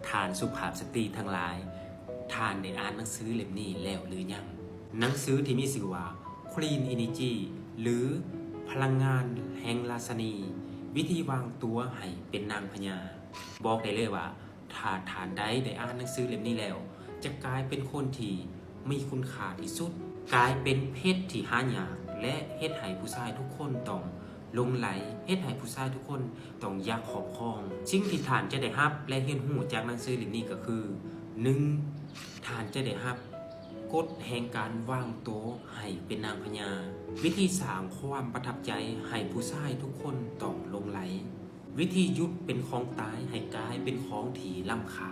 ทานสุภาพสตรีทั้งหลายทานได้อ่านหนังสือเล่มนี้แล้วหรือยังหนังสือที่มีชื่อว่า Clean Energy หรือพลังงานแห่งราชนีวิธีวางตัวให้เป็นนางพญาบอกได้เลยว่าถ้าทานได้อ่านหนังสือเล่มนี้แล้วจะกลายเป็นคนที่มีคุณค่าที่สุดกลายเป็นเพชรที่หายากและเฮ็ดให้ผู้ชายทุกคนต้องหลงไหลเฮ็ดให้ผู้ชายทุกคนต้องอยากครอบครองสิ่งที่ท่านจะได้รับและเรียนรู้จากหนังสือเล่มนี้ก็คือ 1. ท่านจะได้รับกฎแห่งการวางตัวให้เป็นนางพญาวิธีสร้างความประทับใจให้ผู้ชายทุกคนต้องหลงไหลวิธีหยุดเป็นของตายให้กลายเป็นของที่ล้ำค่า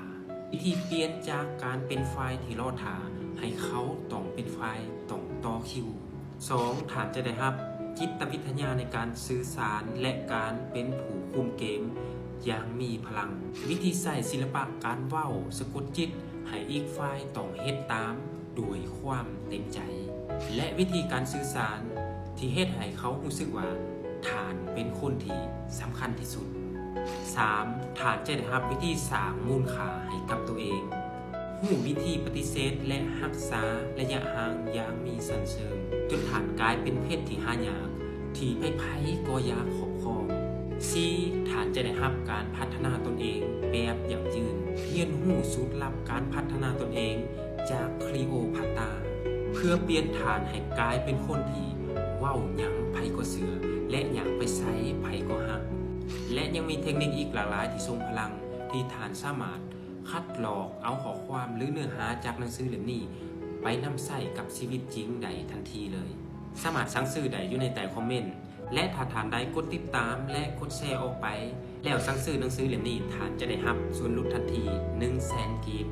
วิธีเปลี่ยนจากการเป็นฝ่ายที่รอดถาให้เขาต้องเป็นฝ่ายต้องต่อคิว 2. ท่านจะได้รับจิตวิทยาในการสื่อสารและการเป็นผู้คุมเกมอย่างมีพลังวิธีใส่ศิลปะการเว้าสะกดจิตให้อีกฝ่ายต้องเฮ็ดตามด้วยความเต็มใจและวิธีการสื่อสารที่เฮ็ดให้เขารู้สึกว่าท่านเป็นคนที่สำคัญที่สุด 3. ท่านจะได้รับวิธีสร้างมูลค่าให้กับตัวเองรู้วิธีปฏิเสธและรักษาระยะห่างอย่างมีสันเชิงจนท่านกลายเป็นเพชรที่หายากที่ไผๆก็อยากครอบครอง 4. ท่านจะได้รับการพัฒนาตนเองแบบยั่งยืนเรียนรู้สูตรลับการพัฒนาตนเองจากคลีโอพัตตราเพื่อเปลี่ยนฐานให้กลายเป็นคนที่เว้าหยังไผก็เสือและหยังไปไสไผก็ฮักและยังมีเทคนิคอีกหลากหลายที่ทรงพลังที่ท่านสามารถคัดลอกเอาข้อความหรือเนื้อหาจากหนังสือเล่มนี้ไปนำใช้กับชีวิตจริงได้ทันทีเลยสามารถสั่งซื้อได้อยู่ในใต้คอมเมนต์และถ้าท่านได้กดติดตามและกดแชร์ออกไปแล้วสั่งซื้อหนังสือเล่มนี้ท่านจะได้รับส่วนลดทันที 100,000 กีบ